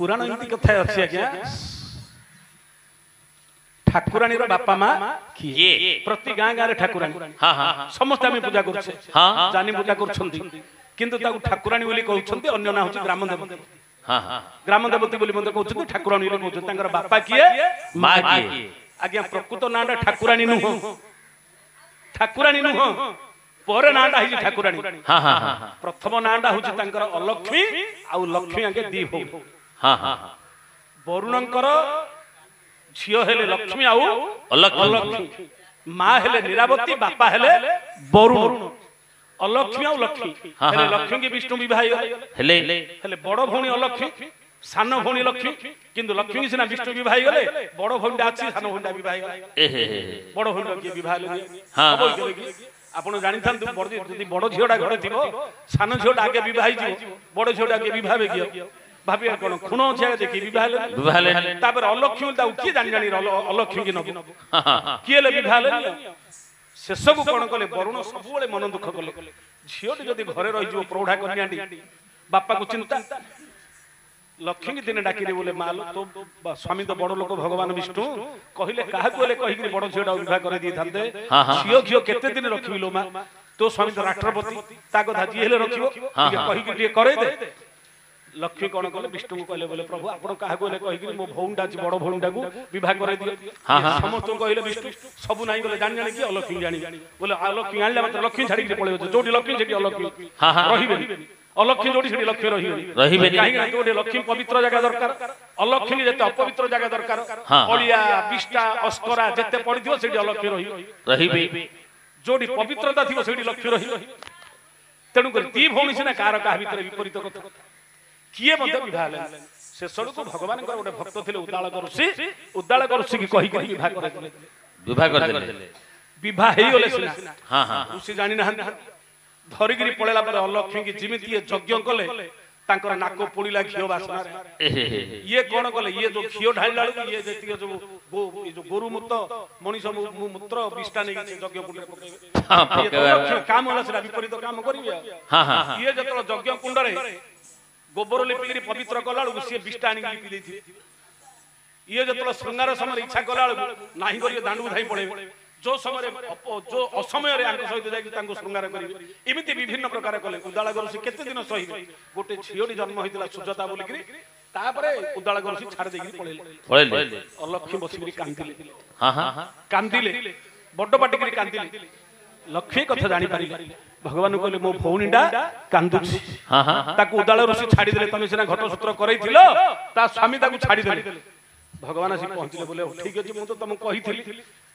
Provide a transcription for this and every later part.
पुराण एमती कथा अच्छी आज्ञा ठाकुराणी बापा माँ किए प्रति गाँ गाँव ठाकुराणी समस्त आम पूजा करछे जानी पूजा करछंती किंतु ताकू ठाकुराणी बोली कहउछंती अन्य ना होची ग्राम देवती ग्राम देवती बोली मते कहउछंती ठाकुराणी बोली कहउछंती तांकर बापा किए माँ किए आज्ञा प्रकृत नाटा ठाकुराणी नुह ठाकुराणी नुह पर नाटा हिजी ठाकुराणी प्रथम नाटा होची तांकर अलक्ष्मी आ लक्ष्मी आगे दी हो वरुणंकर झियो हेले लक्ष्मी आउ अलक्ष्मी माँ हेले नीरावती बापा हेले वरुण अलक्ष्मी आउ लक्ष्मी हेले लक्ष्मी के विष्णु विवाह हेले हेले बड़ भौणी अलक्ष्मी सान भौणी लक्ष्मी किंतु लक्ष्मी सिना विष्णु विवाह गले बड़ भौणीटा अछि सान भौणीटा विवाह गले बड़ भौणी के विवाह ले आपण जानि थांतु बड़ झियोटा घरे थिबो सान झियोटा आगे विवाह हिजो बड़ झियोटा आगे विवाह बेगियो भाभी कोन खुनो छे देखि विवाह ले तापर अलक्ष्मी ता की जानि जानि अलक्ष्मी के नबो किए ले विवाह ले शेष को कोन कले वरुण सब बेले मन दुख कले झियोटी जदी घरे रहि जो प्रौढ़ा कन्याटी बापा को चिंता लक्ष्मी दिन डाकी बोले माल तो स्वामी तो बड़ लोक भगवान विष्णु कहले काहा कोले कहि बड़ झियोटा विवाह करे दी थांते झियो झियो केते दिन रखिबि लो मा तो स्वामी तो राष्ट्रपति ताको धाजी हेले रखिबो कहि के करे दे लक्ष्मी कौन कले विष्णु को कहले बोले प्रभु आपण काहा कोले कहि मो भौंडा अछि बड़ भौंडा को विवाह करे दियो समस्त कहले विष्णु सब नाही बोले जानि जानि कि अलक्ष्मी जानि बोले अलक्ष्मी आनले मात्र लक्ष्मी छाडी के पळे जोटी लक्ष्मी सेठी अलक्ष्मी रहिबे अलक्ष्मी जोटी सेठी लक्ष्मी रहिबे काहे ना जोटी लक्ष्मी पवित्र जगह दरकार अलक्ष्मी जते अपवित्र जगह दरकार ओलिया बिष्टा अस्करा जते पडिथिबो सेठी अलक्ष्मी रहिबे जोटी पवित्रता थिबो सेठी लक्ष्मी रहिबे तेनु कर ती भौणी सिना कार का भितर विपरीत कथा किए मते विवाह ले से सडको भगवान को गोटे भक्त थिले उद्दालक ऋषि की कहि कहि विवाह कर देले विवाह हेई ओले सिना हां ऋषि जानि ना धरिगिरी पळेला पर अलक्ष्मी की जिमिति यज्ञ कले तांकर नाको पुड़ीला घियो वासना ये कोन कले ये जो घियो ढाळला ये जेति जो गोरु मूत्र मनीष मूत्र विष्टा नै यज्ञ कुंड पकेबे काम होला से विपरीत काम करिवे ये जतलो यज्ञ कुंड रे गोबर लिपिक पवित्र कला सी विष्टा आनी लिपि देथि ये जतलो श्रृंगार समय इच्छा कला नाही करियो दांडू धाई पड़े जो समय जो असमय रे आंको सहित जाई तांको श्रृंगार करिवे एमिति विभिन्न प्रकार कले उदाला गरसी केते दिन सहिबे गोटे झियोडी जन्म होइतला सुजता बोली करी तापरे उदाला गरसी छाड़ देगी पळेले अलक्ष्मी बसिकरी कांदिले कांदिले बड्ड पाटी करी कांदिले लक्ष्मी कथा जानि पारिले भगवान कहले मो भौणीटा कांदुछि ताकू उदाल ऋषि छाड़ी देले तमे सिना घट सूत्र करैथिलो ता स्वामी ताकू छाड़ी देले भगवान आसी पहुंचले बोले ठीक अछि मु तो तुम कहिथिली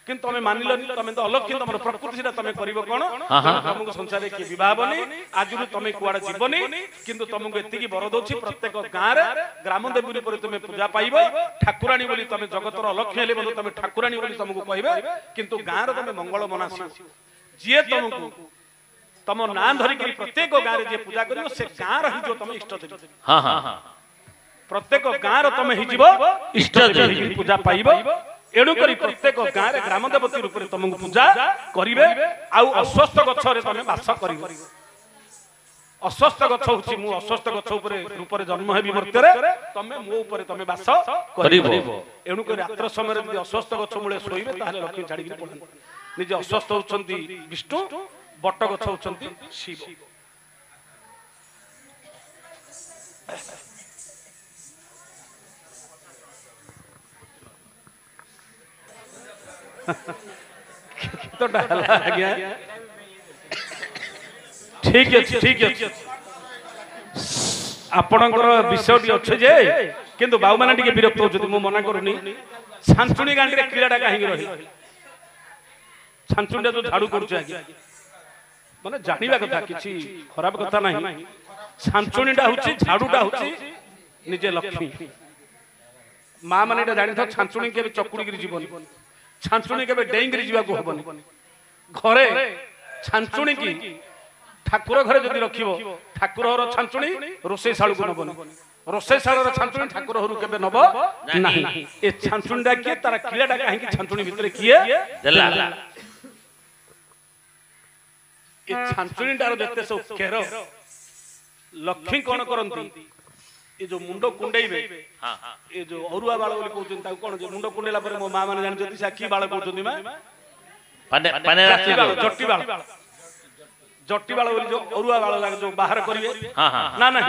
किंतु तमे मानिलनि तमे तो अलक्ष्मी तमर प्रकृति सिना तमे करिवो कोन तुमको संसार के विवाह बनी आजुनु तमे कुआडा जीवनी किंतु तुमको एति की वर दोछि प्रत्येक गां रे ग्राम देवी पर तुमे पूजा पाइबो ठाकुराणी बोली तमे जगतर अलक्ष्मी हेले बोली तमे ठाकुराणी बोली तुमको कहबे किंतु गां रे तमे मंगल मनासी जे तुमको तम ना धरिक प्रत्येक गाँव में पूजा करियो से गाँ रही जो तुम इष्ट देवी प्रत्येक गाँव तुम इष्ट देवी पूजा पाइब एणुक प्रत्येक गाँव में ग्राम देवती रूप में तुमको पूजा करेंगे आउ अस्वस्थ गछरे तुम बास कर अस्वस्थ गछ होछि मु अस्वस्थ गछ रूप में जन्म हेबी मर्त्य तमे मो ऊपर तमे बास करिवो एणुक रात्र समय यदि अस्वस्थ गछ मूले सोइबे ताले लक्ष्मी छाड़ी पड़े निजे अस्वस्थ होछंती विष्णु बट गछ होछंती शिव तो डाला गया ठीक है आपणकर विषयटी अच्छे जे किंतु बाबू माने टिके विरक्त होछथि मु मना करूनी छांचुणी गांडी रे क्रीडाटा काहे रही छांचुणी तो झाड़ू करूछ आगे माने जानिबा कथा किछि खराब कथा नाही छांचुणीटा होछि झाड़ूटा होछि निजे लक्ष्मी मां माने एटा जानि था छांचुणी के चकुड़ी गिरी जीवन छांचुणी के डेंगरी जीवा को हबनी घरे छांचुणी की ठाकुर घरे जदि रखिबो ठाकुर घर छांचुणी रोसे साळु को नबनी रोसे साळर छांचुणी ठाकुर घर केबे नब नाही ए छांचुणीटा के तारा क्रियाटा काहे कि छांचुणी भितरे किए देला ए छांचुणीटार जते सब केरो लक्ष्मी कोन करंती ये जो मुंड कुंडेइबे ये जो अरुआ बाळ बोली कहउछन ता कोन जे मुंड कुंडेला पर मो मां माने जानछथि सा की बाळ कहउछन मा पाने रास्ते जट्टी बाळ बोली जो अरुआ बाळ लाग जो बाहर करिवे ना ना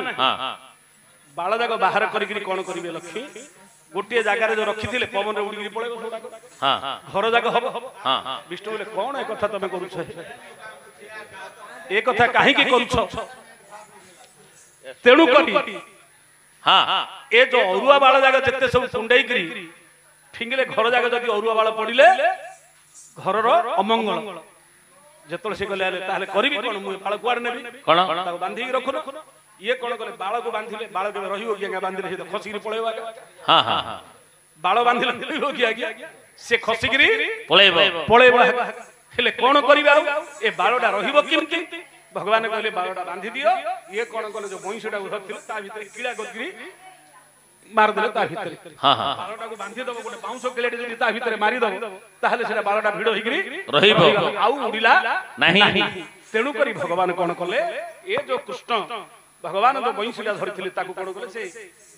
बाळ जाक बाहर करी कोन करिवे लक्ष्मी गोटे जगह जो रखिथिले पवन रे उडी पळेबो सोडा घर जाक हबो विष्णु बोले कोन ए कथा तमे करूछ ए कथा काहे की करूछ तेणु करी ए जो अरुआ बाळ जाक जत्ते सब कुंडई करी ठिंगले घर जाक जदी अरुआ बाळ पडिले घरर अमंगल जेतल से गले ताले करबी कोन मु बाळ कुआर नेबी कोन ताको बांधी रखुन ये कोन गले बाळ को बांधिले बाळ के रहियो कि बांधिले से खसिरी पळेबा बाळ बांधिले रहियो कि से खसिरी पळेबा हेले कोन करबा ए बाळडा रहिबो किमति भगवान कहले बाळडा बांधी दियो ये कोन गले जो भैंसडा उठथिल ता भीतर कीड़ा गदगिरी मार देले ता भीतर बाळडा को बांधी दबो गोटे बाउंसो केलेटे जदी ता भीतर मारी दबो ताहले सेटा बाळडा भिडो हिगिरी रहिबो आउ उडिला नाही तेणु करी भगवान कोन कले ए जो कृष्ण भगवान जो बंशीटा धरिथिले ताको कोन कले से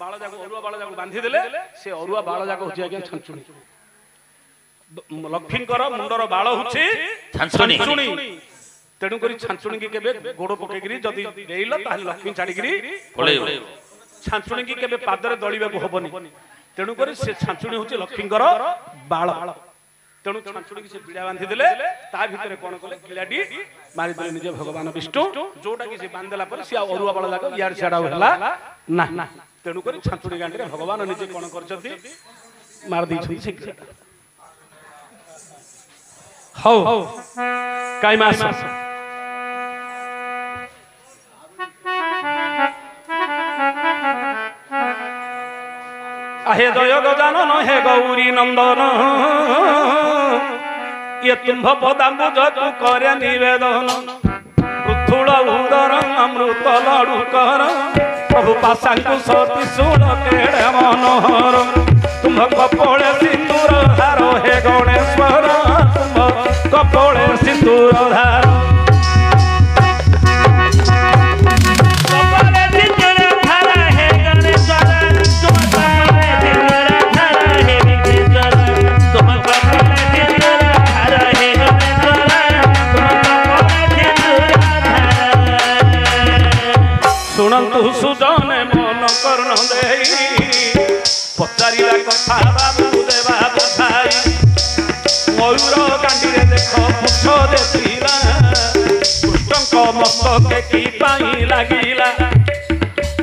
बाळ जाको अरुआ बाळ जाको बांधी देले से अरुआ बाळ जाको होची आज्ञा छंचुणी लक्ष्मी कर मुंडर बाळ होची छंचुणी तेणु करी छंचुणी के केबे गोड़ पकेगिरी जदी देइल ताहले लक्ष्मी छाड़ीगिरी पळेइबो छांचुणी की केबे पादरे दळिबा को होबनी तेणु करी से छांचुणी होची लक्ष्मीकर बाळ तेणु छांचुणी की से बिड़ा बांधी देले ता भितरे कोन कले किलाडी मारि देले निजे भगवान विष्णु जोटा की से बांधला पर से अरुआ बाळ जाक यार छाडा होला ना तेणु करी छांचुणी गांडी रे भगवान निजे कोन करछथि मार दी छथि से हौ काई मास हे जय गजानन हे गौरी नंदन ये तुम्भ पदाम्बुज तू करे निवेदन पृथुल उदर अमृत लडु कर प्रभु पाशांकु सती सुण केड़े मनोहर तुम्भ कपोळे सिंदूर धार हे गणेश्वर तुम्भ कपोळे सिंदूर धार सुनंतु सुजने मन कर्ण देई पचारिला कथा बाबू देवा बुझाई मयूर गांडी रे देख पुछ देखिला कृष्णक मस्तके की पाई लागिला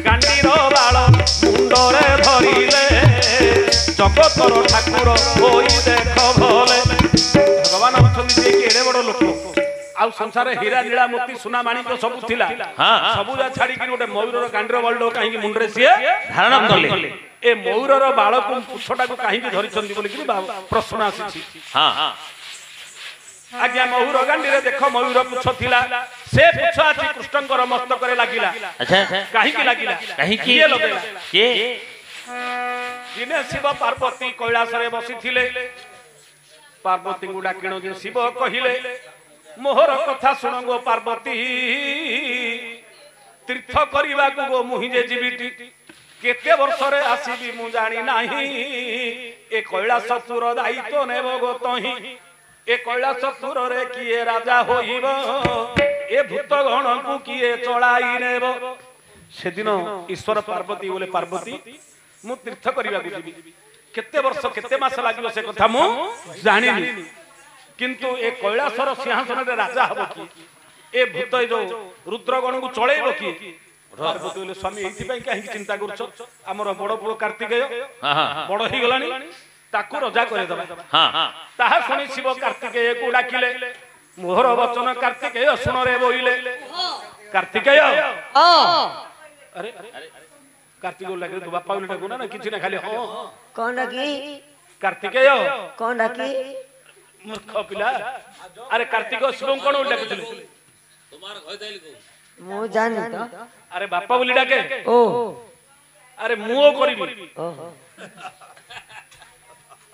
गांडीर बाळ मुंडरे धरिले जगतर ठाकुर होई देख भले भगवान होछन जे केड़े बड़ लोक आ संसार हीरा नीला मोती सोना माणिक सब थिला सबु जा छाडी कि गोटे मयूरर गांडीर बळडो काहे कि मुंडरे सिए धारण करले ए मयूरर बाळ को पुछटा को काहे कि धरि छंदी बोली कि प्रश्न आसी आज्ञा मयूर गांडी रे देख मयूर पुछ थिला से पुछ आछि कृष्णकर मस्तक रे लागिला अच्छा काहे कि लागिला काहे कि ये लगेला के दिने शिव पार्वती कैलाश रे बसी थिले पार्वती गुडा किणो जे शिव कहिले मोहर कथा सुन गो पार्वती तीर्थ करबा को गो मुहि जे जीविटी केते वर्ष रे आसीबी मु जानी नाही ए कैलाश तुर दायित्व नेबो गो तही ए कैलाश तुर रे किए राजा होइबो ए भूत गण को किए चलाई नेबो सेदिन ईश्वर पार्वती बोले पार्वती मु तीर्थ करबा को जीवी केते वर्ष केते मास लागियो से कथा मु जानिनी किंतु ए कैलाशर सिंहासन रे राजा हबो की ए भूत जो रुद्रगण को चळेबो की पार्वती बोले स्वामी एथि पई काहे चिंता करछो हमर बड़ पुओ कार्तिकेय बड़ ही गलानी ताकू राजा करे दबा ताहा सुनी शिव कार्तिकेय को डाकिले मोहर वचन कार्तिकेय सुन रे बोइले कार्तिकेय अरे कार्तिकेय लागे तो बापा बोले डाकू ना किछि ना खाली हो कोन डाकी कार्तिकेय कोन डाकी मूर्ख पिला अरे कार्तिक शिव कोन डाकुले तुम्हार घय दैल को मु जानि तो अरे बापा बोली डाके ओ अरे मुओ करबी ओहो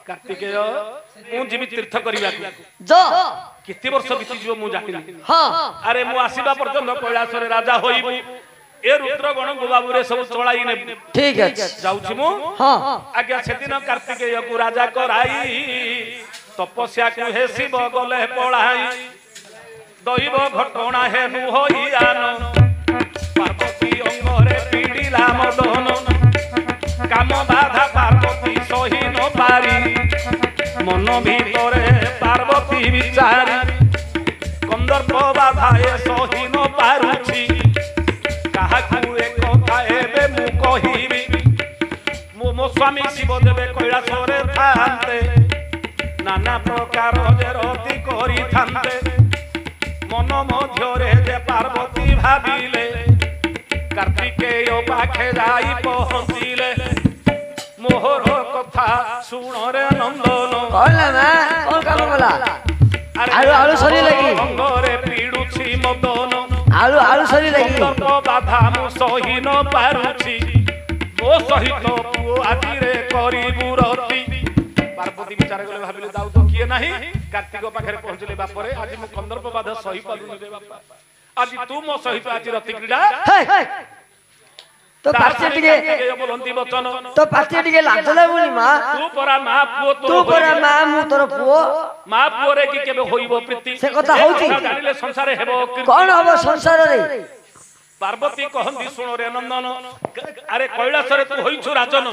कार्तिकेय मु जीवी तीर्थ करबा जो केते वर्ष बीती जीव मु जाकिनी हां अरे मु आसीबा पर्यंत कैलाश रे राजा होइबो ए रुद्र गण गोबाबू रे सब चलाई ने ठीक अछि जाउछि मु हां आज्ञा सेदिन कार्तिकेय को राजा कराई तपस्या को हे शिव गले पळाई दैव घटना हे नु होइयान पार्वती अंगरे पीडिला मदन काम बाधा पार्वती सही न पारी मन भीतरे पार्वती विचारी कंदर्प बाधाए सही न पारुछि काहाकू एक କଥା ଏବେ ମୁଁ କହିବି ମୋ ସ୍ୱାମୀ ଶିବ ଦେବେ କୈଳାସରେ ଥାନ୍ତେ नाना प्रकार रति करिथान्ते मन मध्यरे जे पार्वती भाबिले कार्तिकेय पाखे जाई पहुँचिले मोहर कथा सुन रे नंदन कहला ना कोन काम बोला आलू आलू सरी लगी अंगरे पीडुछि मदन आलू आलू सरी लगी बाधा मु सही न पारुछि ओ सहित पुओ आदि रे करिबु रति पार्वती विचार गले भाबिले जाऊ तो किए नाही कार्तिक पाखरे पहुंचले बापरे आज मु कंदर्प बाधा सही पालुनी रे बापा आज तू मो सहित आज रति क्रीडा तो पाछे टिके बोलंती वचन तो पाछे टिके लागला बोली मां तू परा मां पुओ तू परा मां मु तोर पुओ मां पुओ रे की केबे होइबो प्रीति से कथा होउची जानिले संसार हेबो कोन हबो संसार रे पार्वती कहंदी सुनो रे नंदन अरे कैलास रे तू होइछु राजन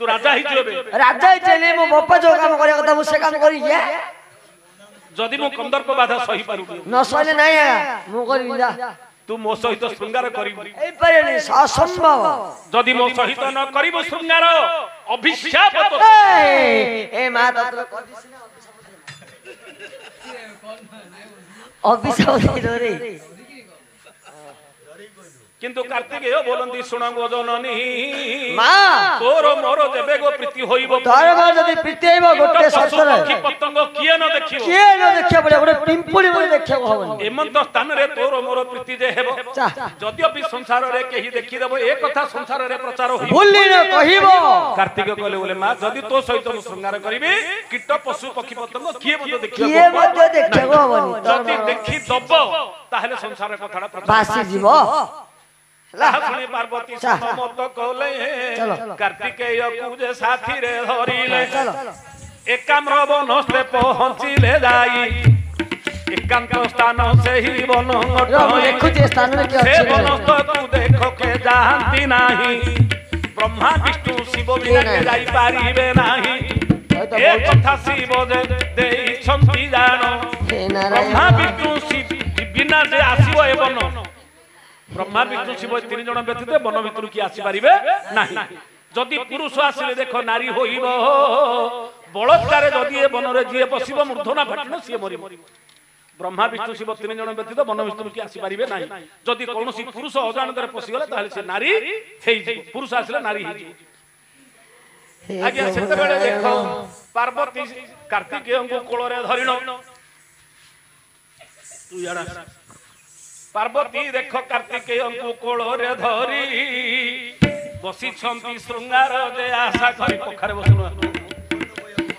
तू राजा ही जेबे राजा चले मो बापा जो काम करे कथा मु से काम करी जे जदी मु कंदर्प बाधा सही पारु न सले नाही मु करी जा तू मो सहित श्रृंगार करिबु ए परे असंभव जदी मो सहित न करिबु श्रृंगार अभिशाप तो ए मा तत्र अभिशाप दे रे किंतु कार्तिकेय बोलंती सुन गो जननी मां तोर मोर जेबे गो प्रीति होइबो तोर मोर जदी प्रीति होइबो गोटे ससुर की पतंग किए न देखिबो किए न देखिबो गोटे पिंपुड़ी बोली देखिबो हबनी एमंत स्थान रे तोर मोर प्रीति जे हेबो जदियो भी संसार रे केही देखि देबो ए कथा संसार रे प्रचार होइबो भूली न कहिबो कार्तिक कहले बोले मां जदी तो सहित मु श्रृंगार करिबी कीट पशु पक्षी पतंग किए मते देखिबो किए मते देखिबो हबनी जदी देखि दबो ताहले संसार रे कथाडा प्रचार बासी जीवो सुनी पार्वती समत कहले कार्तिकेय पूजे साथी रे धरिले एकाम्र वनस्ते पहुँचिले जाई एकांत स्थान से ही वन देखुचे स्थान रे के से वनस्थ तू देखो के जानती नाही ब्रह्मा विष्णु शिव बिना के जाई पारिबे नाही ए कथा शिव जे देई छंती जानो ब्रह्मा विष्णु शिव बिना जे आसीबो ए वन ब्रह्मा विष्णु शिव तीन जन व्यतीत वन भितर की आसी पारिबे नाही जदि पुरुष आसिले देखो नारी होइबो बलात्कार जदि ए वन रे जे बसिबो मूर्धना फाटिनो सिए मरिबो ब्रह्मा विष्णु शिव तीन जन व्यतीत वन भितर की आसी पारिबे नाही जदि कोनोसी पुरुष अजाणतरे पसि गले ताले से नारी हेइ पुरुष आसिले नारी हेइ आज्ञा सेते बेले देखो पार्वती कार्तिकेय को कोल रे धरिनो तू याडा पार्वती देख कार्तिकेय को कोल रे धरी बसी छंती श्रृंगार जे आशा करी पोखरे बसनु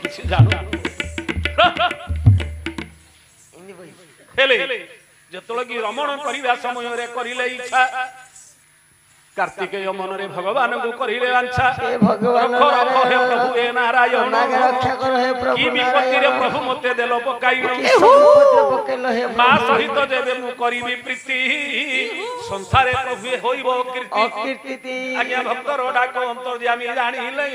किछ जानो हेले जतलो की रमण करिवा समय रे करिले इच्छा कार्तिकेय मन रे भगवान को करिले वांछा हे भगवान रखो हे प्रभु हे नारायण रक्षा करो हे प्रभु की विपत्ति रे प्रभु मते देलो पकाई पकेलो हे मां सहित जेबे मु करिबी प्रीति संसारे प्रभु होइबो कीर्ति आज्ञा भक्तर डाक अंतर्यामी जानिले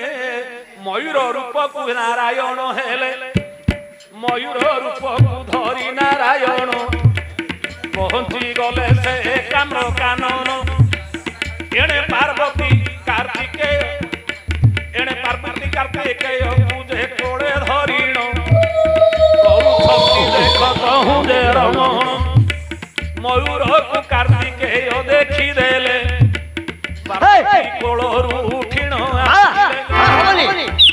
मयूर रूप को नारायण हेले मयूर रूप को धरि नारायण पहुंची गले से काम्र कानन एणे पार्वती कार्तिकेय एणे पार्वती कार्तिकेय पूजे कोड़े धरिण कहू छंती देख कहूँ जे रमण मयूर को कार्तिकेय देखी देले पार्वती कोलरू उठिण हबनी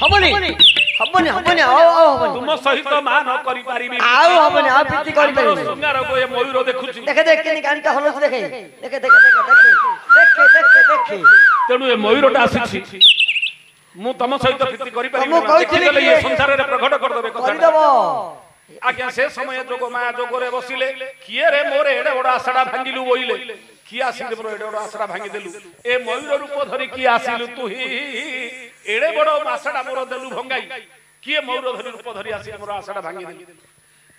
हबनी हबनी हबनी आओ हबनी तुम सहित मान करि पारिबी आओ हबनी आ प्रीति करि पारिबी सुंगार को ये मयूर देखुछि देखे केनी कानटा हलस देखे देखे देखे तेणु ए मयूरटा आसीछि मु तम सहित प्रीति करि पारिबी मु कहितली ये संसार रे प्रकट कर देबे करि देबो आज्ञा से समय जोग माया जोग रे बसिले किए रे मोरे एडे बड़ आशाडा भांगिलु बोइले कि आसिले बड़ एडे बड़ आशा भांगी देलु ए मयूर रूप धरी कि आसिलु तू ही एडे बड़ आशाटा मोर देलु भंगाई किए मयूर धरी रूप धरी आसी मोर आशाटा भांगी देलु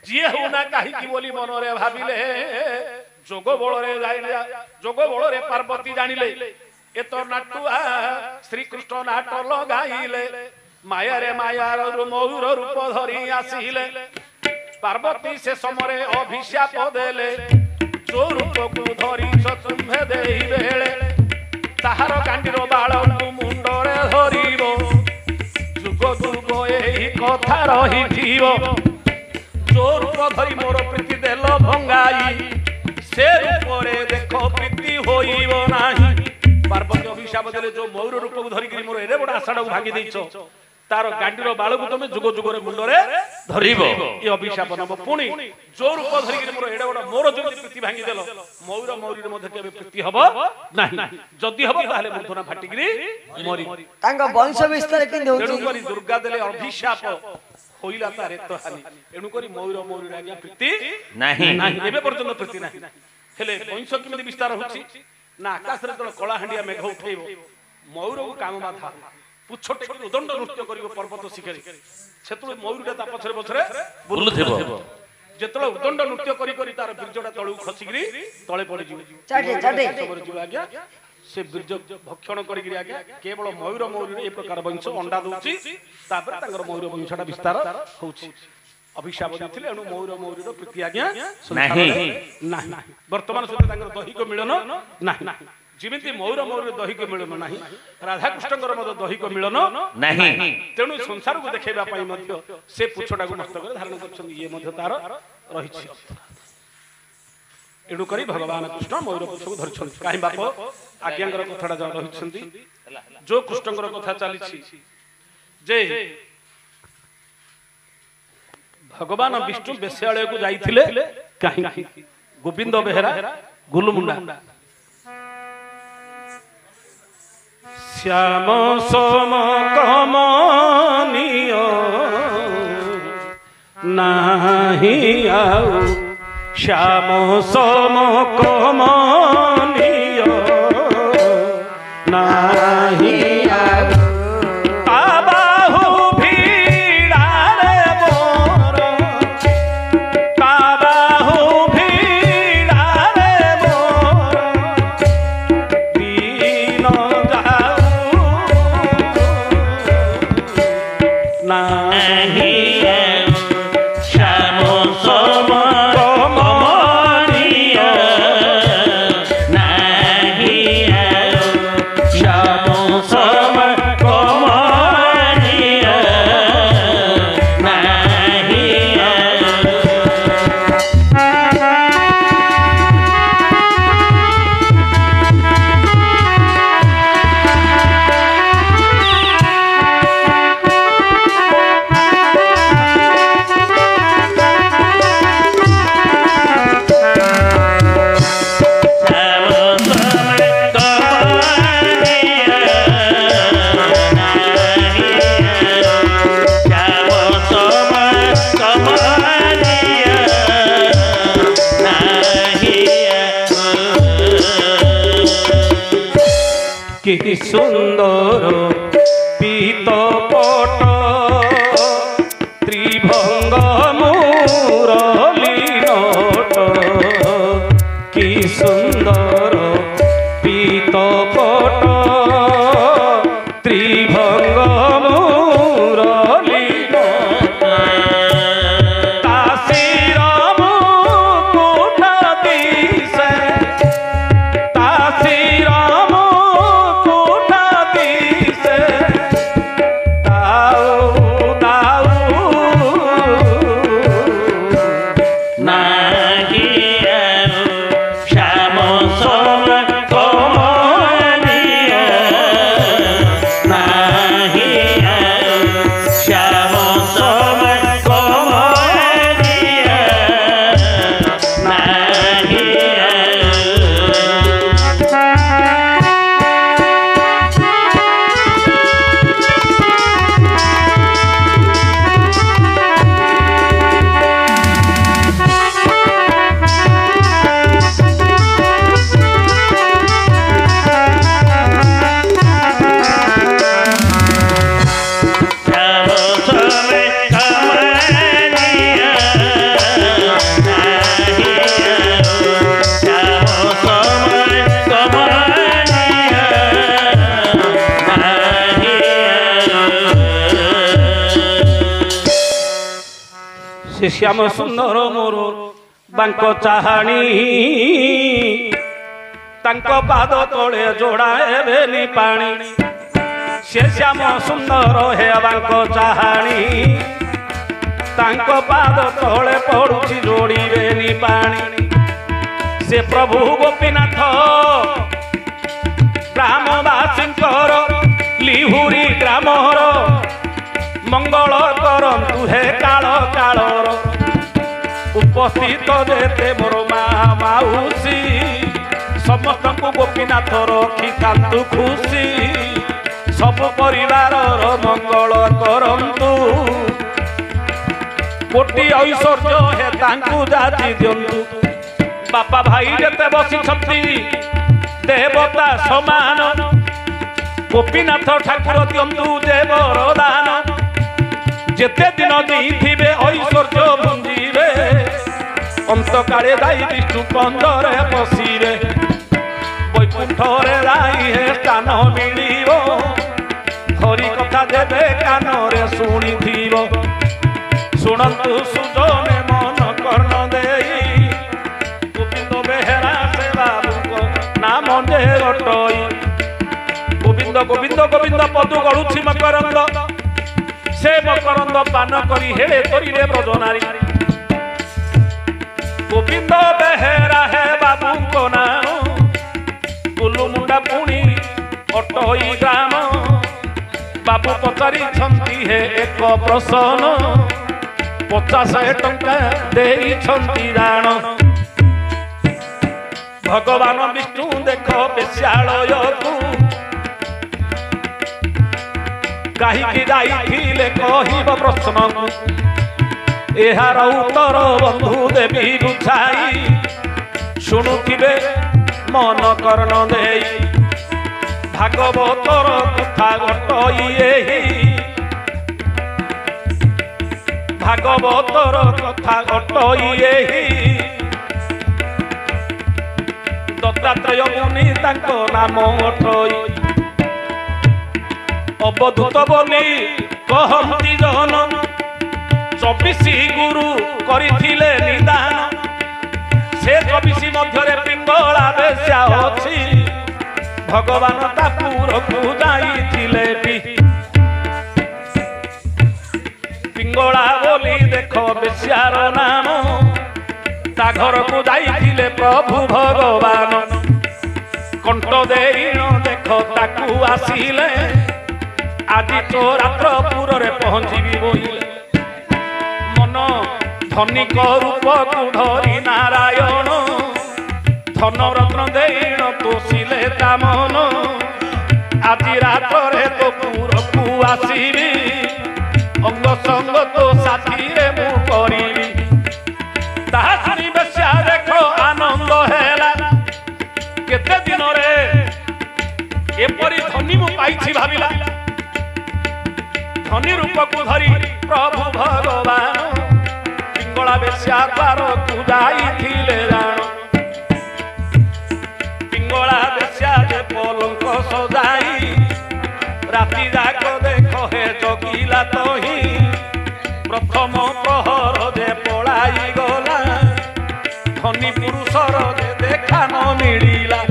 जिए हो ना काहे कि बोली मनरे भाबिले जोग बळ रे जाइले जोग बळ रे पार्वती जानिले ए तो नाटुआ श्री कृष्ण नाट लगाइले माया रे माया मयूर रूप धरी आसिले पार्वती से समरे अभिशाप देले जो रूप को धरी तुम्हे देई बेले ताहार कांडीर बाळ को मुंडरे धरिबो जुग जुग एही कथा रहिथिबो जो रूप धरी मोर प्रीति देल भंगाई से रूप रे देखो प्रीति होइबो नाही पार्वती अभिशाप देले जो मयूर रूप को धरी मोर एरे बड आशाडा भागी दैछो तार गांडीर बाळ को तुमे जुग जुग रे मुंडरे धरिबो ए अभिशाप नब पुणी जो रूप धरि मोर एडे बड मोर जो प्रीति भांगी देल मयूर मयूरी मध्ये केबे प्रीति हबो नाही जदी हबो ताले मुथना फाटिगिरी मरी तांगा वंश विस्तार कि होची एडु करी दुर्गा देले अभिशाप होइला तारे तो हानि एडु करी मयूर मयूरी आज्ञा प्रीति नाही एबे पर्यंत प्रीति नाही हेले वंश किमि विस्तार होची ना आकाश रे तो कला हंडिया मेघ उठेबो मयूर को काम माथा पुछटे उदंड नृत्य करिवो पर्वत शिखरे सेतुळे मयूरटा ता पछरे पछरे बुलुथिबो जेतळे उदंड नृत्य करी करी तार बीर्जटा तळु खसिगिरी तळे पड़ी जिवो चाटे चाटे समर जिवो आज्ञा से बीर्ज भक्षण करिगिरी आज्ञा केवल मयूर मयूरी ए प्रकार वंश अंडा दोची तापर तांगर मयूर वंशटा विस्तार होउची अभिशाप दिथिले एनु मयूर मयूरीर प्रीति आज्ञा नाही नाही वर्तमान सहित तांगर दैहिक मिलन नाही जिमिति मयूर मयूर दैहिक मिलन नाही राधा कृष्णकर मद दैहिक मिलन नाही तेनु संसार को देखेबा पई मध्य से पुछटा को मस्तक धारण करछन ये मध्य तार रहिछि एडु करी भगवान कृष्ण मयूर पुछ को धरछन काहे बाप आज्ञांगर कथाडा जा रहिछंती जो कृष्णकर कथा चलिछि जे भगवान विष्णु बेस्यालय को जाइथिले काहे गोविंद बेहरा गुलमुंडा श्याम सोम कमनीय नाही आउ श्याम सोम कमनीय नाही आउ कि सुंदर पीत पट त्रिभंग मुरली नट कि सुंदर पीत पट त्रिभंग मुरली नट तासीर मुकुट दिशे तासीर मुकुट दिशे से श्याम सुंदर मोर बांक चाहाणी तांको पाद तले जोड़ाएबेनी पानी से श्याम सुंदर हे बांक चाहाणी तांको पाद तले पड़ुछि जोड़ीबेनी पानी से प्रभु गोपीनाथ ग्रामवासींकर लिहुरी ग्रामर मंगल करंतु हे काल कालर उपस्थित जेते मोर माँ माउसी समस्त को गोपीनाथ रखी कांतु खुशी सब परिवार मंगल करंतु कोटि ऐश्वर्य हे तांकु जाति दियंतु बापा भाई जेते बसी देवता समान गोपीनाथ ठाकुर दियंतु जे वरदान जेते दिन देइथिबे ऐश्वर्य भुंजीबे अंत काले दाई विष्णु पंजरे पशिबे वैकुंठरे दाई हे स्थान मिलिबो हरि कथा देबे कानरे शुणिथिबो शुणन्तु सुजने मन कर्ण देई गोविंद बेहेरा से बाबू नाम जे गटई गोविंद गोविंद गोविंद पदु गळुछि मकरंद से मकरंद पान करी हेले तोरिले ब्रजनारी गोविंद बेहेरा है बाबू को नाम बुलु मुंडा पुणी अटई ग्राम बाबू पचारि छंती है एक प्रश्न 50 टंका देई छंती दान भगवान विष्णु देख बेश्यालय को कहीं जाइथिले कहिब प्रश्न को एहार उत्तर बंधु देवी बुझाई शुणुथिबे मन कर्ण देई भागवतर कथा घटई एही भागवतर कथा घटई एही दत्तात्रेय मुनि तांको नाम घटई अवधूत बोली कहती जन 24 गुरु करिथिले निदान से 24 मध्यरे पिंगला बेश्या अछि भगवान तापुर को जाइथिले पिंगला बोली देख बेश्यार नाम ता घर को जाइथिले प्रभु भगवान कंठ देईन देख ताकू आसिले आज तो रात्र पुरे पहुंची बोले मन धनिक रूप को धरी नारायण धन रत्न देन तोषिले ता मन आज रात्र तो पुर को आसबि अंग संग तो साथी रे मु करी ताहानी बेश्या देख आनंद हैला केते दिन रे एपरी धनी मु पाइछि भाबिला धनी रूप को धरी प्रभु भगवान पिंगला बेश्या द्वार को जाइथिले जान पिंगला बेश्या जे पलंक सजाई राति जाक देख हे जगिला तही प्रथम प्रहर जे पलाई गला धनी पुरुषर जे देखा न मिलिला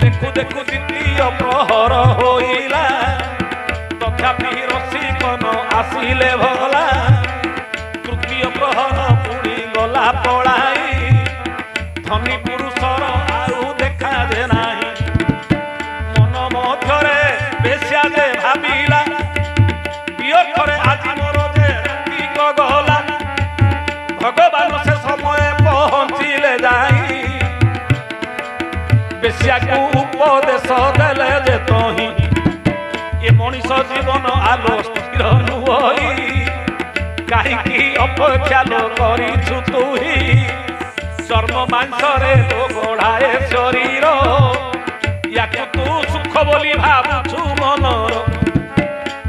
देखु देखु द्वितीय प्रहर होइला तथापि रसिकन आसिले भला तृतीय प्रहर पुणी गला पलाई धनी पुरुषर आउ देखा दे नाही मन मध्यरे बेश्या जे भाबिला वियर्थरे आज मोर जे राति गला भगवान से समय पहुंचिले जाई बेश्या को उपदेश देले जे तही ये मनीष जीवन आलो स्थिर नुहई कहीं अपेक्षा लो करिछु तुही चर्म मांसरे तो गोढ़ाए शरीर याकु तू सुख बोली भावुछु मनर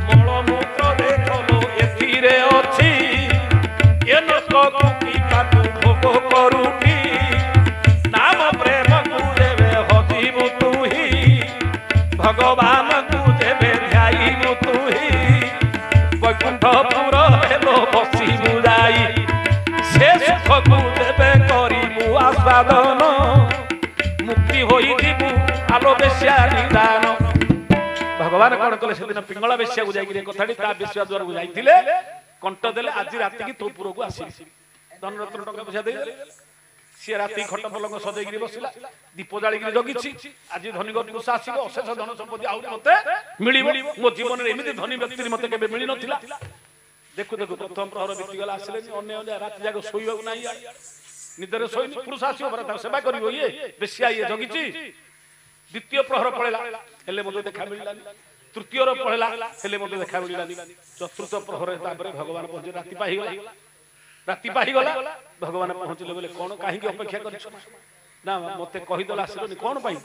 मलमूत्र देखलो एथिरे अछि ये लोक की पाटु भोग करूटी नाम प्रेम को देवे हजिबु तुही भगवान को देवे ध्याइबु तुही वैकुंठपुर हेलो बसी बुझाई କଣ କଲେ ସେଦିନ ପିଙ୍ଗଳା ବେଶ୍ୟାକୁ ଯାଇକି କଥାଟି ତା ବେଶ୍ୟା ଦ୍ୱାରକୁ ଯାଇଥିଲେ କଣ୍ଟ ଦେଲେ ଆଜି ରାତିକି ତୋ ପୁରକୁ ଆସିବି ଧନରତ୍ନ ଟଙ୍କା ପଇସା ଦେଇଦେଲେ ସିଏ ରାତି ଖଟ ପଲଙ୍କ ସଜେଇକିରି ବସିଲା ଦୀପ ଜାଳିକିରି ଜଗିଛି ଆଜି ଧନୀଙ୍କ ପୁରୁଷ ଆସିବ ଅଶେଷ ଧନ ସମ୍ପତ୍ତି ଆହୁରି ମତେ ମିଳିବ ମୋ ଜୀବନରେ ଏମିତି ଧନୀ ବ୍ୟକ୍ତି ମତେ କେବେ ମିଳି ନଥିଲା ଦେଖୁ ଦେଖୁ ପ୍ରଥମ ପ୍ରହର ବିତିଗଲା ଆସିଲେନି ଅନ୍ୟ ରାତି ଯାକ ଶୋଇବାକୁ ନାହିଁ ନିଦରେ ଶୋଇନି ପୁରୁଷ ଆସିବ ପରା ତାକୁ ସେବା କରିବ ଇଏ ବେଶ୍ୟା ଇଏ ଜଗିଛି ଦ୍ୱିତୀୟ ପ୍ରହର ପଳେଇଲା ହେଲେ ମୋତେ ଦେଖା ମିଳିଲାନି ତୃତୀୟର ପଳେଇଲା ହେଲେ ମୋତେ ଦେଖା ମିଳିଲାନି ଚତୁର୍ଥ ପ୍ରହରରେ ତାପରେ ଭଗବାନ ପହଞ୍ଚି ରାତି ପାହିଗଲା ଭଗବାନ ପହଞ୍ଚିଲେ ବୋଲେ କଣ କାହିଁକି ଅପେକ୍ଷା କରିଛ ନା ମତେ କହିଦେଲା ଆସିଲନି କଣ ପାଇଁ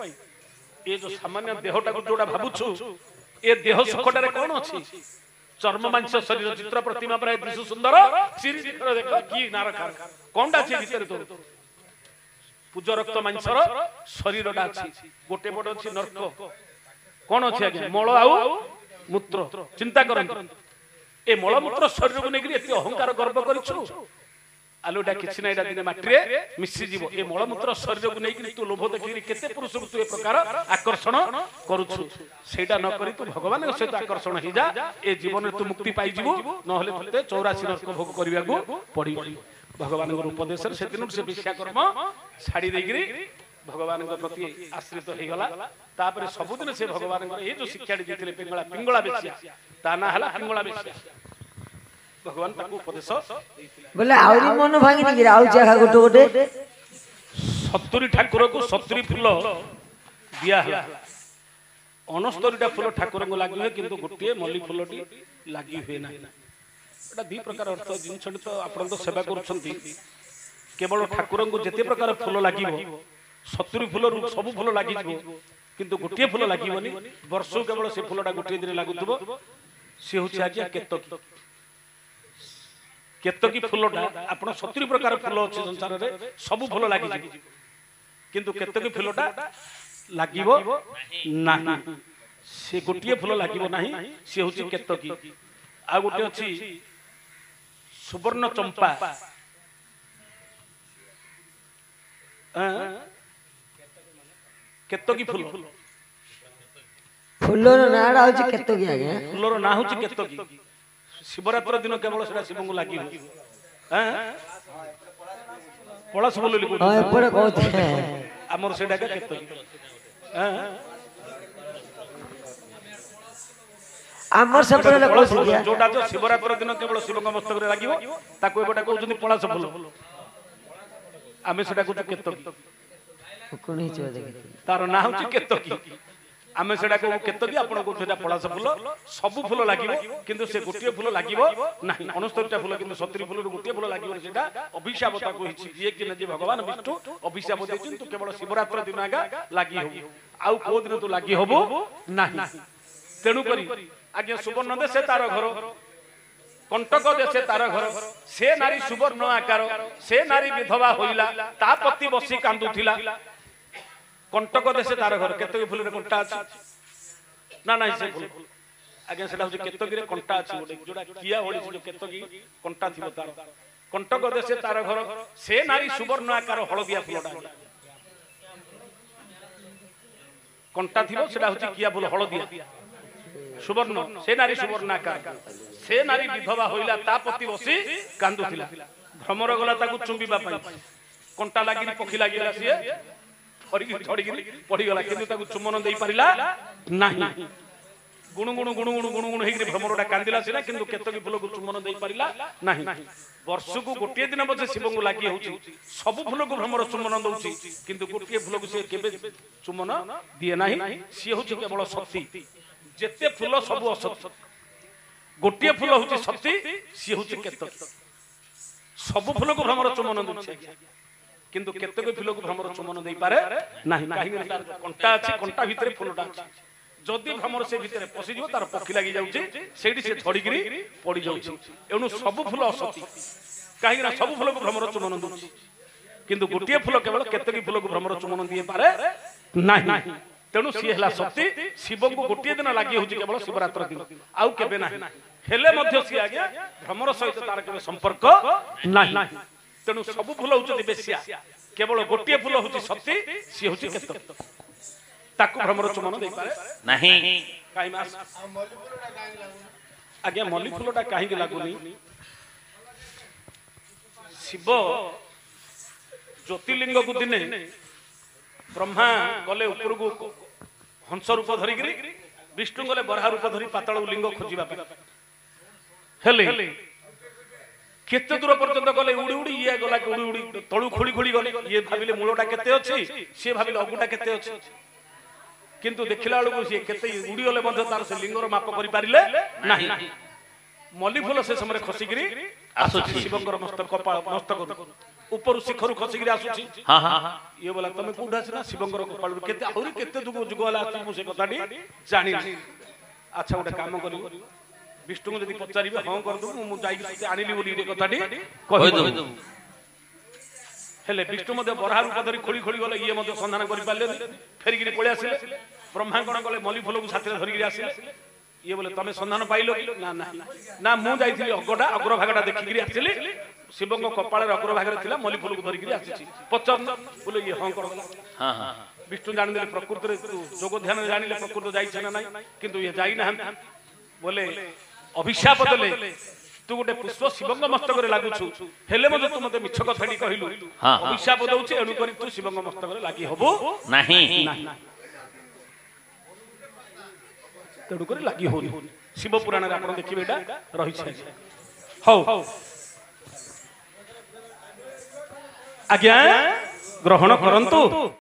ଏ ଯୋଉ ସାମାନ୍ୟ ଦେହଟାକୁ ଯୋଉଟା ଭାବୁଛୁ ଏ ଦେହ ସୁଖଟାରେ କଣ ଅଛି ଚର୍ମ ମାଂସ ଶରୀର ଚିତ୍ର ପ୍ରତିମା ପ୍ରାୟ ଦିଶୁ ସୁନ୍ଦର ଦେଖ କି ନାରକାର କଣଟା ଅଛି ଭିତରେ ତୋର ପୂଜ ରକ୍ତ ମାଂସର ଶରୀରଟା ଅଛି ଗୋଟେ ପଟ ଅଛି ନର୍କ କଣ ଅଛି ଆଜ୍ଞା ମଳ ଆଉ ମୂତ୍ର ଚିନ୍ତା କରନ୍ତୁ ଏ ମଳମୂତ୍ର ଶରୀରକୁ ନେଇକି ଏତେ ଅହଙ୍କାର ଗର୍ବ କରିଛୁ ଆଲୁଟା କିଛି ନାହିଁ ଏଟା ଦିନେ ମାଟିରେ ମିଶିଯିବ ଏ ମଳମୂତ୍ର ଶରୀରକୁ ନେଇକି ତୁ ଲୋଭ ଦେଖିକି କେତେ ପୁରୁଷକୁ ତୁ ଏ ପ୍ରକାର ଆକର୍ଷଣ କରୁଛୁ ସେଇଟା ନ କରି ତୁ ଭଗବାନଙ୍କ ସହିତ ଆକର୍ଷଣ ହେଇଯା ଏ ଜୀବନରେ ତୁ ମୁକ୍ତି ପାଇଯିବୁ ନହେଲେ ତତେ 84 ନର୍କ ଭୋଗ କରିବାକୁ ପଡିବ ଭଗବାନଙ୍କର ଉପଦେଶରେ ସେଦିନରୁ ସେ ବେଶ୍ୟା କର୍ମ ଛାଡି ଦେଇକିରି ଭଗବାନଙ୍କ ପ୍ରତି ଆଶ୍ରିତ ହେଇଗଲା ତାପରେ ସବୁଦିନ ସେ ଭଗବାନଙ୍କର ଏଇ ଯୋଉ ଶିକ୍ଷାଟି ଦେଇଥିଲେ ପିଙ୍ଗଳା ବେଶ୍ୟା ତା ନାଁ ହେଲା ପିଙ୍ଗଳା ବେଶ୍ୟା ଭଗବାନ ତାକୁ ଉପଦେଶ ବୋଲେ ଆହୁରି ମନ ଭାଙ୍ଗିନି କି ଆଉ ଜାଗା ଗୋଟେ 70 ଠାକୁରକୁ 70 ଫୁଲ ଦିଆ ହେଲା 69ଟା ଫୁଲ ଠାକୁରଙ୍କୁ ଲାଗି ହୁଏ କିନ୍ତୁ ଗୋଟିଏ ମଲ୍ଲି ଫୁଲଟି ଲାଗି ହୁଏ ନାହିଁ ଏଟା ଦି ପ୍ରକାର ଅର୍ଥ ଜିନିଷଟି ତ ଆପଣ ତ ସେବା କରୁଛନ୍ତି କେବଳ ଠାକୁରଙ୍କୁ ଯେତେ ପ୍ରକାର ଫୁଲ ଲାଗିବ 70 ଫୁଲରୁ ସବୁ ଫୁଲ ଲାଗିଯିବ କିନ୍ତୁ ଗୋଟିଏ ଫୁଲ ଲାଗିବନି ବର୍ଷକୁ କେବଳ ସେ ଫୁଲଟା ଗୋଟିଏ ଦିନ ଲାଗୁଥିବ ସେ ହଉଛି ଆଜ୍ଞା କେତକୀ ଫୁଲଟା ଆପଣ 70 ପ୍ରକାର ଫୁଲ ଅଛି ସଂସାରରେ ସବୁ ଫୁଲ ଲାଗିଯିବ କିନ୍ତୁ କେତକୀ ଫୁଲଟା ଲାଗିବ ନାହିଁ ସେ ଗୋଟିଏ ଫୁଲ ଲାଗିବ ନାହିଁ ସେ ହଉଛି କେତକୀ ଆଉ ଗୋଟେ ଅଛି ସୁବର୍ଣ୍ଣ ଚମ୍ପା କେତକୀ ଫୁଲ ଫୁଲର ନାଁଟା ହଉଛି କେତକୀ ଆଜ୍ଞା ଫୁଲର ନାଁ ହଉଛି କେତକୀ ଶିବରାତ୍ର ଦିନ କେବଳ ସେଟା ଶିବଙ୍କୁ ଲାଗିବ ପଳାଶ ବୋଲି ଆମର ସେଇଟା କେତକୀ ଆମର ସେପଟେ ଯୋଉଟା ଶିବରାତ୍ର ଦିନ କେବଳ ଶିବଙ୍କ ମସ୍ତକରେ ଲାଗିବ ତାକୁ ଏପଟେ କହୁଛନ୍ତି ପଳାଶ ଫୁଲ ଆମେ ସେଟା କହୁଛୁ କେତକୀ ତାର ନାଁ ହଉଛି କେତକୀ ଆମେ ସେଟା କହୁ କେତକୀ ଆପଣ କହୁଛନ୍ତି ପଳାଶ ଫୁଲ ସବୁ ଫୁଲ ଲାଗିବ କିନ୍ତୁ ସେ ଗୋଟିଏ ଫୁଲ ଲାଗିବ ନାହିଁ 69ଟା ଫୁଲ କିନ୍ତୁ 70 ଫୁଲରୁ ଗୋଟିଏ ଫୁଲ ଲାଗିବ ସେଟା ଅଭିଶାପ ତାକୁ ହେଇଛି ଯିଏ କି ଯେ ଭଗବାନ ବିଷ୍ଣୁ ଅଭିଶାପ ଦେଇଛନ୍ତି ତୁ କେବଳ ଶିବରାତ୍ର ଦିନ ଆଗା ଲାଗି ହବୁ ଆଉ କୋଉ ଦିନ ତୁ ଲାଗି ହବୁ ନାହିଁ ତେଣୁ କରି ଆଜ୍ଞା ସୁବର୍ଣ୍ଣ ଦେଶେ ତାର ଘର କଣ୍ଟକ ଦେଶେ ତାର ଘର ସେ ନାରୀ ସୁବର୍ଣ୍ଣ ଆକାର ସେ ନାରୀ ବିଧବା ହୋଇଲା ତା ପତି ବସି କାନ୍ଦୁଥିଲା କଣ୍ଟକ ଦେଶେ ତାର ଘର କେତକୀ ଫୁଲରେ କଣ୍ଟା ଅଛି ନା ନାହିଁ ସେ ଫୁଲ ଆଜ୍ଞା ସେଟା ହଉଛି କେତକୀରେ କଣ୍ଟା ଅଛି ଗୋଟେ ଯୋଉଟା କିଆ ଭଳି ଯୋଉ କେତକୀ କଣ୍ଟା ଥିବ ତାର କଣ୍ଟକ ଦେଶେ ତାର ଘର ସେ ନାରୀ ସୁବର୍ଣ୍ଣ ଆକାର ହଳଦିଆ ଫୁଲଟା କଣ୍ଟା ଥିବ ସେଟା ହଉଛି କିଆ ଫୁଲ ହଳଦିଆ ସୁବର୍ଣ୍ଣ ସେ ନାରୀ ସୁବର୍ଣ୍ଣ ଆକାର ସେ ନାରୀ ବିଧବା ହୋଇଲା ତା ପତି ବସି କାନ୍ଦୁଥିଲା ଭ୍ରମର ଗଲା ତାକୁ ଚୁମ୍ବିବା ପାଇଁ କଣ୍ଟା ଲାଗିରି ପକ୍ଷୀ ଲାଗିଲା ସିଏ ଛଡିକିରି ପଡିଗଲା କିନ୍ତୁ ତାକୁ ଚୁମ୍ବନ ଦେଇ ପାରିଲା ନାହିଁ ଗୁଣୁ ଗୁଣୁ ଗୁଣୁ ଗୁଣୁ ଗୁଣୁ ଗୁଣୁ ହେଇକି ଭ୍ରମରଟା କାନ୍ଦିଲା ସିନା କିନ୍ତୁ କେତକୀ ଫୁଲକୁ ଚୁମ୍ବନ ଦେଇ ପାରିଲା ନାହିଁ ବର୍ଷକୁ ଗୋଟିଏ ଦିନ ପଛେ ଶିବଙ୍କୁ ଲାଗି ହଉଛି ସବୁ ଫୁଲକୁ ଭ୍ରମର ଚୁମ୍ବନ ଦଉଛି କିନ୍ତୁ ଗୋଟିଏ ଫୁଲକୁ ସେ କେବେ ଚୁମ୍ବନ ଦିଏ ନାହିଁ ସିଏ ହଉଛି କେବଳ ଶକ୍ତି ଯେତେ ଫୁଲ ସବୁ ଅସତ୍ୟ ଗୋଟିଏ ଫୁଲ ହଉଛି ଶକ୍ତି ସିଏ ହଉଛି କେତକୀ ସବୁ ଫୁଲକୁ ଭ୍ରମର ଚୁମ୍ବନ ଦଉଛି କିନ୍ତୁ କେତକୀ ଫୁଲକୁ ଭ୍ରମର ଚୁମ୍ବନ ଦେଇପାରେ ନାହିଁ କାହିଁକି ତାର କଣ୍ଟା ଅଛି କଣ୍ଟା ଭିତରେ ଫୁଲଟା ଅଛି ଯଦି ଭ୍ରମର ସେ ଭିତରେ ପଶିଯିବ ତାର ପକ୍ଷୀ ଲାଗି ଯାଉଛି ସେଇଠି ସେ ଝଡିକିରି ପଡି ଯାଉଛି ଏଣୁ ସବୁ ଫୁଲ ଅସତ୍ୟ କାହିଁକି ନା ସବୁ ଫୁଲକୁ ଭ୍ରମର ଚୁମ୍ବନ ଦଉଛି କିନ୍ତୁ ଗୋଟିଏ ଫୁଲ କେବଳ କେତକୀ ଫୁଲକୁ ଭ୍ରମର ଚୁମ୍ବନ ଦେଇପାରେ ନାହିଁ ତେଣୁ ସିଏ ହେଲା ଶକ୍ତି ଶିବଙ୍କୁ ଗୋଟିଏ ଦିନ ଲାଗି ହଉଛି କେବଳ ଶିବରାତ୍ର ଦିନ ଆଉ କେବେ ନାହିଁ ହେଲେ ମଧ୍ୟ ସିଏ ଆଜ୍ଞା ଭ୍ରମର ସହିତ ତାର କେବେ ସମ୍ପର୍କ ନାହିଁ ତେଣୁ ସବୁ ଫୁଲ ହଉଛନ୍ତି ବେଶ୍ୟା କେବଳ ଗୋଟିଏ ଫୁଲ ହଉଛି ଶକ୍ତି ସିଏ ହଉଛି କେତକୀ ତାକୁ ଭ୍ରମର ଚୁମ୍ବନ ଦେଇପାରେ ନାହିଁ। କାହିଁ ମା ଆଜ୍ଞା ମଲ୍ଲି ଫୁଲଟା କାହିଁକି ଲାଗୁନି? ଶିବ ଜ୍ୟୋତିର୍ଲିଙ୍ଗକୁ ଦିନେ ବ୍ରହ୍ମା ଗଲେ ଉପରକୁ ହଂସ ରୂପ ଧରିକିରି, ବିଷ୍ଣୁ ଗଲେ ବରାହ ରୂପ ଧରି ପାତାଳ ଲିଙ୍ଗ ଖୋଜିବା ପାଇଁ। ହେଲେ କେତେ ଦୂର ପର୍ଯ୍ୟନ୍ତ ଗଲେ ଉଡି ଉଡି, ଇଏ ଗଲା ଉଡି ଉଡି ତଳୁ ଖୋଳି ଖୋଳି ଗଲେ। ଇଏ ଭାବିଲେ ମୂଳଟା କେତେ ଅଛି, ସିଏ ଭାବିଲେ ଅଗୁଟା କେତେ ଅଛି, କିନ୍ତୁ ଦେଖିଲା ବେଳକୁ ସିଏ କେତେ ଉଡିଗଲେ ମଧ୍ୟ ତାର ସେ ଲିଙ୍ଗର ମାପ କରିପାରିଲେ ନାହିଁ। ମଲ୍ଲି ଫୁଲ ସେ ସମୟରେ ଖସିକିରି ଆସୁଛି ଶିବଙ୍କର ମସ୍ତକ ଉପରୁ ଶିଖରୁ ଖସିକିରି ଆସୁଛି। ଇଏ ବୋଲା ତମେ କୋଉଠି ଆସିଲା? ଶିବଙ୍କର କପାଳରୁ କେତେ ଆହୁରି କେତେ ଯୁଗ ହେଲା ଆସୁଛି, ମୁଁ ସେ କଥାଟି ଜାଣିନି। ଆଚ୍ଛା ଗୋଟେ କାମ କରିବ, ବିଷ୍ଣୁଙ୍କୁ ଯଦି ପଚାରିବେ ହଁ କରିଦେବୁ, ମୁଁ ଯାଇକି ଆଣିଲି ବୋଲି ଏ କଥାଟି କହିଦେବୁ। ହେଲେ ବିଷ୍ଣୁ ମଧ୍ୟ ବରାହ ରୂପ ଧରି ଖୋଳି ଖୋଳି ଗଲେ, ଇଏ ମଧ୍ୟ ସନ୍ଧାନ କରିପାରିଲେନି, ଫେରିକିରି ପଳେଇ ଆସିଲେ। ବ୍ରହ୍ମାଙ୍କଣ ଗଲେ ମଲ୍ଲି ଫୁଲକୁ ସାଥିରେ ଧରିକିରି ଆସିଲେ। ଇଏ ବୋଲେ ତମେ ସନ୍ଧାନ ପାଇଲ କି? ନା ମୁଁ ଯାଇଥିଲି ଅଗ୍ରଭାଗଟା ଦେଖିକିରି ଆସିଲି, ଶିବଙ୍କ କପାଳରେ ଅଗ୍ରଭାଗରେ ଥିଲା, ମଲ୍ଲି ଫୁଲକୁ ଧରିକିରି ଆସିଛି। ପଚାରୁନ ବୋଲେ ଇଏ ହଁ କରିଦେଲା। ବିଷ୍ଣୁ ଜାଣିଦେଲେ ପ୍ରକୃତରେ ଯୋଗ ଧ୍ୟାନରେ ଜାଣିଲେ ପ୍ରକୃତ ଯାଇଛି ନା ନାହିଁ, କିନ୍ତୁ ଇଏ ଯାଇନାହାନ୍ତି। ବୋଲେ ଅଭିଶାପ ଦେଲେ ତୁ ଗୋଟେ ପୁଷ୍ପ ଶିବଙ୍କ ମସ୍ତକରେ ଲାଗୁଛୁ, ହେଲେ ମଧ୍ୟ ତୁ ମତେ ମିଛ କଥାଟି କହିଲୁ, ଅଭିଶାପ ଦଉଛି, ଏଣୁକରି ତୁ ଶିବଙ୍କ ମସ୍ତକରେ ଲାଗି ହବୁ ନାହିଁ। ତେଣୁକରି ଲାଗି ହଉନି। ଶିବ ପୁରାଣରେ ଆପଣ ଦେଖିବେ ଏଇଟା ରହିଛି। ହଉ ଆଜ୍ଞା ଗ୍ରହଣ କରନ୍ତୁ।